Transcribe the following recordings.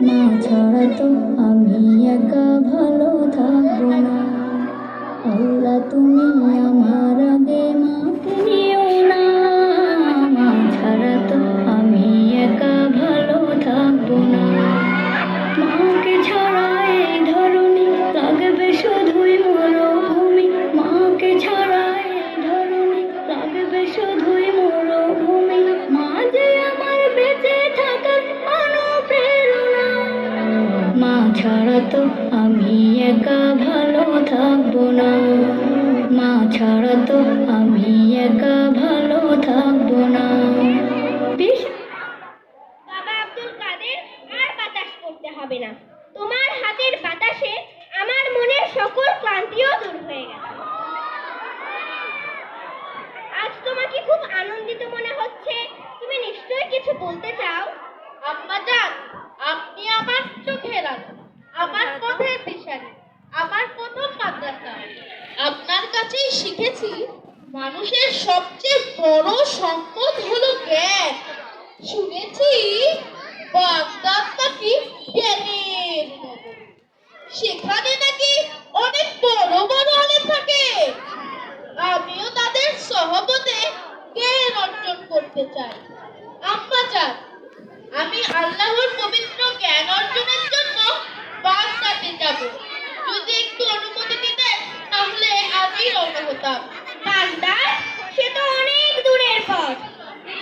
মা ছাড়া তো আমি একা ভালো থাকবো না। আল্লাহ তুমি আমার আগে মাকে নিও না। মা ছাড়া তো আমি একা ভালো থাকবো না। মাকে ছাড়া এই ধরনী লাগবে শুধুই মরুভূমি। মাকে ছাড়া এই ধরনী লাগবে শুধুই মরুভূমি। মা যে আমার বেঁচে থাকার অনুপ্রেরণা। মা ছাড়া তো আমি একা ভালো থাকবো না। মা ছাড়া তো আমি একা ভালো থাকবো না। বাবা আব্দুল কাদের, আর বাতাস করতে হবে না। তোমার হাতের বাতাসে আমার মনের সকল ক্লান্তিও দূর হয়ে গেছে। আজ তোমাকে খুব আনন্দিত মনে হচ্ছে। তুমি নিশ্চয়ই কিছু বলতে চাও। আম্মাজান, আপনি আমার চোখের আলো, আমার পথের দিশারি, আমার প্রথম মাদ্রাসা। আপনার কাছেই শিখেছি মানুষের সবচেয়ে বড় সম্পদ হলো জ্ঞান। শুনেছি বাগদাদ নাকি জ্ঞানের নগরী। সেখানে নাকি অনেক বড় বড় আলেম থাকে। আমিও তাদের সহবতে জ্ঞান অর্জন করতে চাই। আম্মাজান, আমি আল্লাহর পবিত্র জ্ঞান অর্জনের জন্য বাগদাদে যাব। যদি একটু অনুমতি দিতেন তাহলে আমি রওনা হতাম। বাগদাদ? সে তো অনেক দূরের পথ।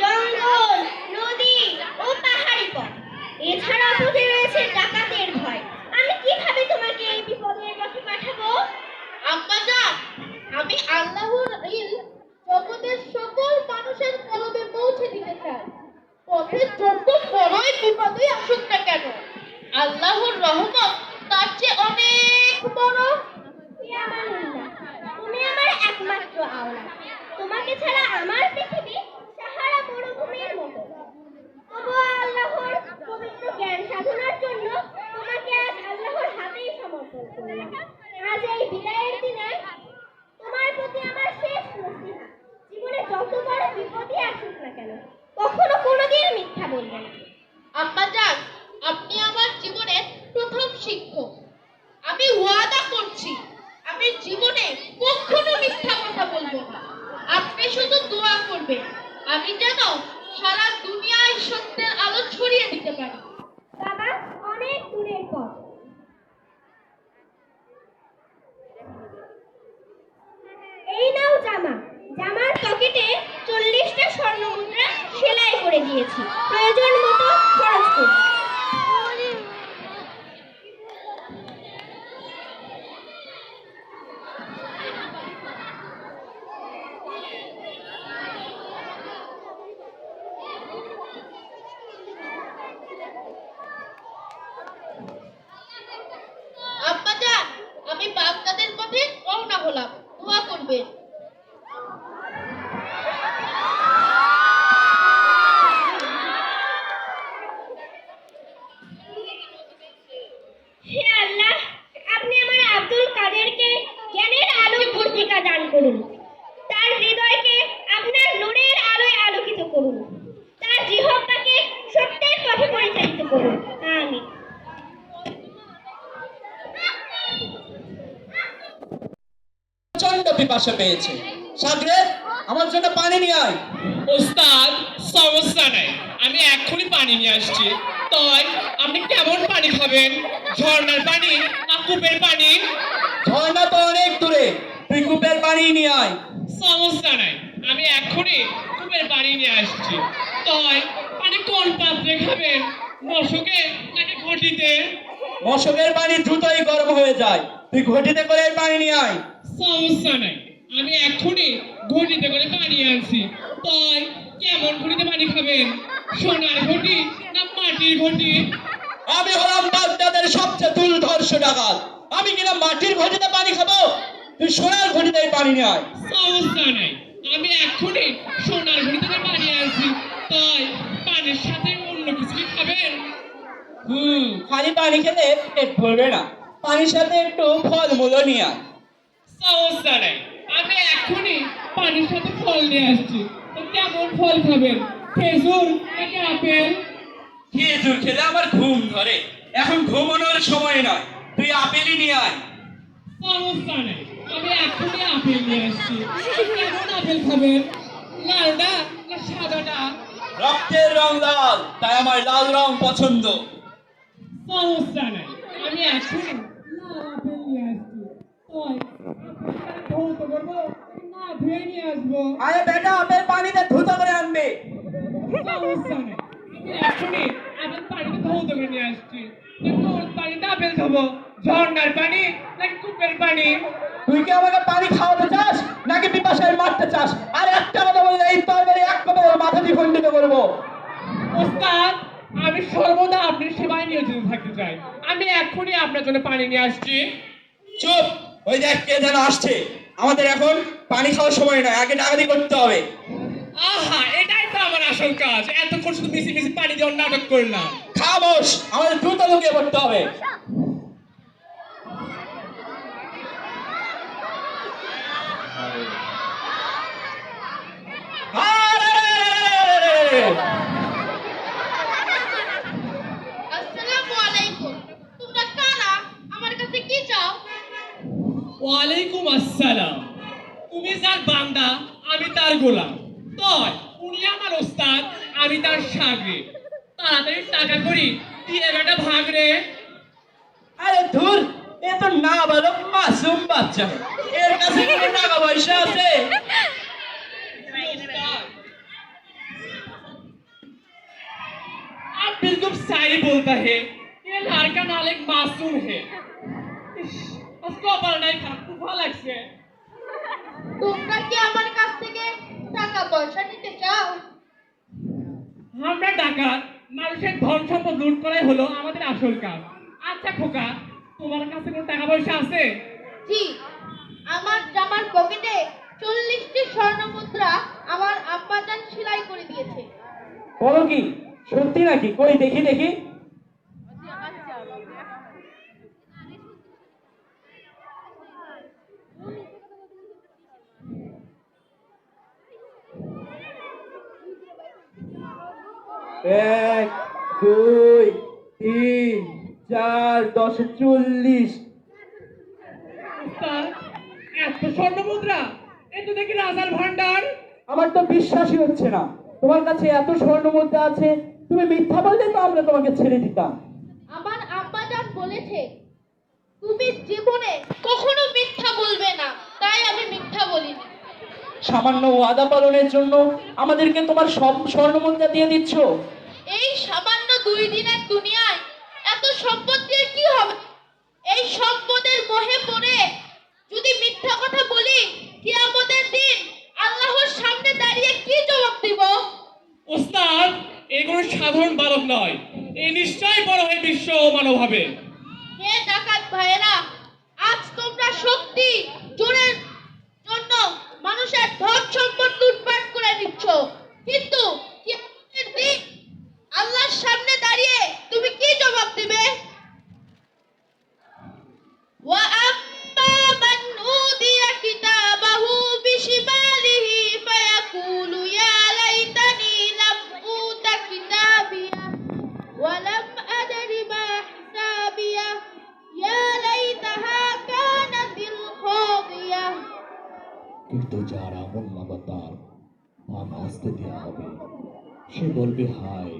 জঙ্গল, নদী ও পাহাড়ি পথ। এছাড়া পথে রয়েছে ডাকাতের ভয়। আমি কিভাবে তোমাকে এই বিপদের পথে পাঠাবো? আম্মাজান, আমি আল্লাহর ইলম জগতের সকল মানুষের কলবে পৌঁছে দিতে চাই। পথে যত বড়ই বিপদই আসুক না কেন, আল্লাহর রহমত তার চেয়ে অনেক বড়। ইয়া আমানুল্লাহ, তুমি আমার একমাত্র আওলাদ। তোমাকে ছাড়া আমার পৃথিবী সাহারা মরুভূমির মতো। তবুও আল্লাহর পবিত্র জ্ঞান সাধনার জন্য তোমাকে আজ আল্লাহর হাতেই সমর্পণ করলাম। আজ এই বিদায়ের দিনে তোমার প্রতি আমার শেষ নসিহত, জীবনে যত বড় বিপদই আসুক না কেন, কখনো কোনোদিন মিথ্যা বলবে না। আম্মাজান, আপনি আমার জীবনের প্রথম শিক্ষক। আমি ওয়াদা করছি আমি জীবনে কখনো মিথ্যা কথা বলবো না। আপনি শুধু দোয়া করবেন আমি যেন সারা দুনিয়ায় সত্যের আলো ছড়িয়ে দিতে পারি। বাবা, অনেক দূরের পথ। এই নাও জামা। জামার পকেটে 40টা স্বর্ণ মুদ্রা সেলাই করে দিয়েছি। প্রয়োজন মতো খরচ করুন। আব্বাজান, আমি বাগদাদের পথে রওনা হলাম। দোয়া করবেন। হে আল্লাহ, আপনি আমার আব্দুল কাদেরকে জ্ঞানের আলোয় ভর্তিকা দান করুন। তার হৃদয়কে আপনার নূরের আলোয় আলোকিত করুন। তার জিহ্বাকে সত্যের পথে পরিচালিত করুন। আমিন। প্রচন্ড পিপাসা পেয়েছে। সাগরেদ, আমার জন্য পানি নিয়ে আয়। ওস্তাদ, সমস্যা নাই, আমি এক্ষুনি পানি নিয়ে আসছি। তাই আপনি কেমন পানি খাবেন? ঝর্ণার পানি না কূপের পানি? ঝর্ণা তো অনেক দূরে, তুই কূপের পানি নিয়ে আয়। সমস্যা নাই, আমি এক্ষুনি কূপের পানি নিয়ে আসছি। তাই পানি কোন পাত্রে খাবেন? মশকে নাকি ঘটিতে? মশকের পানি দ্রুতই গরম হয়ে যায়, তুই ঘটিতে করে পানি নিয়ে আয়। সমস্যা নাই, আমি এক্ষুনি ঘটিতে করে পানি আনছি। তাই কেমন ঘটিতে পানি খাবেন? সোনার ঘটি না মাটির ঘটি? আমি হলাম বাগদাদের সবচেয়ে দুর্ধর্ষ ডাকাত, আমি কিনা মাটির ঘটিতে পানি খাবো? তুই সোনার ঘটিতে পানি নিয়ে আয়। সমস্যা নাই, আমি এক্ষুনি সোনার ঘটিতে করে পানি আনছি। তাই পানির সাথে অন্য কিছু কি খাবেন? খালি পানি খেলে পেট ভরবে না, পানির সাথে একটু ফলমূলও নিয়ে আয়। সমস্যা নাই, আমি এক্ষুনি পানির সাথে ফল নিয়ে আসছি। তো কেমন ফল খাবেন? খেজুর নাকি আপেল? খেজুর খেলে আমার ঘুম ধরে, এখন ঘুমানোর সময় নয়, তুই আপেলই নিয়ে আয়। সমস্যা নেই, আমি এখনই আপেল নিয়ে আসছি। কেমন আপেল খাবেন, লালটা না সাদাটা? রক্তের রং লাল, তাই আমার লাল রং পছন্দ। সমস্যা নেই, আমি এখনই লাল আপেল নিয়ে আসছি। ওই ধৌত করবো না ধুয়ে নিয়ে আসবো? আরে বেটা, আপেল পানিতে ধুতো করে আনবে। সমস্যা নেই, আমি এখনই আপেল পানিতে ধৌত করে নিয়ে আসছি। কোন পানিতে আপেল খাবো, ঝর্ণার পানি নাকি কূপের পানি? তুই কি আমাকে পানি খাওয়াতে চাস নাকি পিপাসায় মারতে চাস? আর একটা কথা বললে এই তরবারি এক কথা মাথা দিয়ে খণ্ডিত করবো। ওস্তাদ, আমি সর্বদা আপনার সেবায় নিয়োজিত থাকতে চাই। আমি এখনই আপনার জন্য পানি নিয়ে আসছি। চুপ, ওই দেখ কে যেন আসছে। আমাদের এখন পানি খাওয়ার সময় নয়, আগে ডাকাতি করতে হবে। আহা, এটাই তো আমার আসল কাজ। এতক্ষণ শুধু মিশি মিশি পানি দেওয়ার নাটক করলাম। খামোশ, আমাদের দ্রুত লুকিয়ে পড়তে হবে। আসসালামু আলাইকুম। তোমরা কারা? আমার কাছে কি চাও? ওয়ালাইকুম আসসালাম। তুমি যার বান্দা, আমি তার গোলাম। তয় উনি আমার ওস্তাদ, আমি তার সাগরে। তাড়াতাড়ি টাকা করি দিয়ে বেটা ভাগ রে। আরে ধুর, এ তো না বলো মাসুম বাচ্চা, এর কাছে কোনো টাকা পয়সা আছে? आप बिल्कुल सही बोलता है, ये लड़का नालायक मासूम है। इश, उसको पढ़ना ही खराब तूफान लगছে। তোমরা কি আমার কাছ থেকে টাকা পয়সা নিতে চাও? আমরা ডাকাত, মানুষের ধন সম্পদ লুট করাই হলো আমাদের আসল কাজ। আচ্ছা খোকা, তোমার কাছে কোনো টাকা পয়সা আছে? জি, আমার জামার পকেটে 40টি স্বর্ণ মুদ্রা আমার আব্বাজান সেলাই করে দিয়েছে। বলো কি, সত্যি নাকি? কই দেখি দেখি। এক, দুই, তিন, চার, 10, 40। ওস্তাদ, এত স্বর্ণ মুদ্রা, এ তো দেখি রাজার ভান্ডার। আমার তো বিশ্বাসই হচ্ছে না, তোমার কাছে এত স্বর্ণ মুদ্রা আছে। তুমি মিথ্যা বললে তো আমরা তোমাকে ছেড়ে দিতাম। আমার আব্বাজান বলেছে তুমি জীবনে কখনো মিথ্যা বলবে না, তাই আমি মিথ্যা বলিনি। সামান্য ওয়াদা পালনের জন্য আমাদেরকে তোমার সব স্বর্ণ মুদ্রা দিয়ে দিচ্ছ? এই সামান্য 2 দিনের দুনিয়ায় এত সম্পদ দিয়ে কি হবে? এই সম্পদের মোহে পড়ে যদি মিথ্যা কথা বলি, কিয়ামতের দিন আল্লাহর সামনে দাঁড়িয়ে কি জবাব দিব? ওস্তাদ, এগুলো সাধারণ বালক নয়, এই নিশ্চয়ই বড় হয়ে বিশ্ব মানব হবে। হে ডাকাত ভাইয়েরা, আজ তোমরা শক্তি জোরের জন্য মানুষের ধন সম্পদ লুটপাট করে নিচ্ছ, কিন্তু কিয়ামতের দিন আল্লাহর সামনে দাঁড়িয়ে তুমি কি জবাব দিবে? ওয়া আম্মা মান উদিয়া কিতাবাহু বিশিমালিহি ফায়াকুলু ইয়া লাইতানি লাম উতা কিতাবিয়া ওয়া লাম আদরি মা হিসাবিয়া ইয়া লাইতাহা কানাতিল খাদিয়া। কিন্তু যার আমল নামা তার ভাগ আসতে দেওয়া হবে, সে বলবে হায়,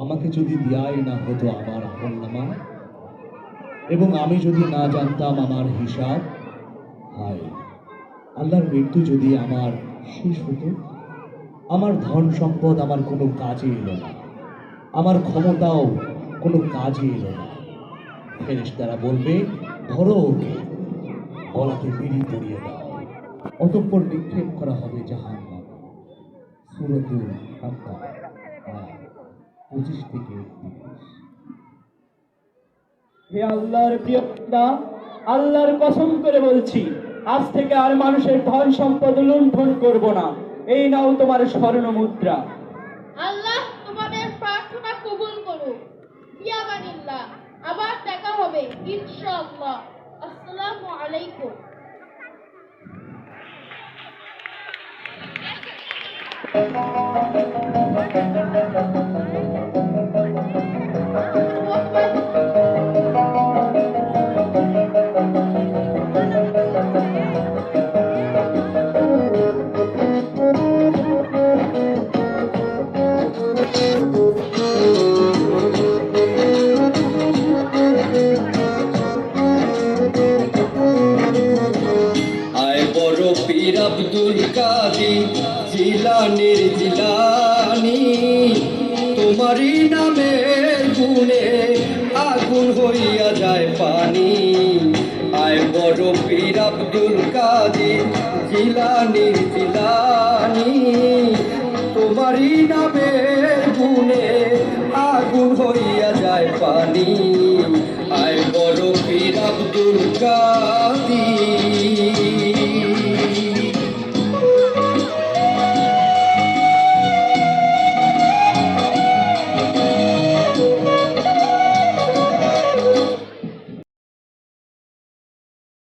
আমাকে যদি দেয়াই না হতো আমার আমল নামা, এবং আমি যদি না জানতাম আমার হিসাব, হায়, আল্লাহর মৃত্যু যদি আমার শেষ হতো, আমার ধন সম্পদ আমার কোনো কাজে এলো না, আমার ক্ষমতাও কোনো কাজে এলো না। ফেরেশতারা বলবে, ধরো ওকে, গলাতে বিড়ি পরিয়ে দাও, অতঃপর নিক্ষেপ করা হবে জাহান্নামে। সূরাতুল হাক্কা, আয়াত 25 থেকে 31। হে আল্লাহর প্রিয় বান্দা, আল্লাহর কসম করে বলছি, আজ থেকে আর মানুষের ধন সম্পদ লুণ্ঠন করব না। এই নাও তোমার স্বর্ণ মুদ্রা। আল্লাহ তোমাদের প্রার্থনা কবুল করুক। ইয়ামানিল্লাহ, আবার দেখা হবে ইনশাআল্লাহ। আসসালামু আলাইকুম। What নামের গুণে আগুন হইয়া যায় পানি। আয় বড় পীর আব্দুল কাদের জিলানি জিলানি, তোমারই নামের গুণে আগুন হইয়া যায় পানি। আয় বড় পীর আব্দুল কাদের।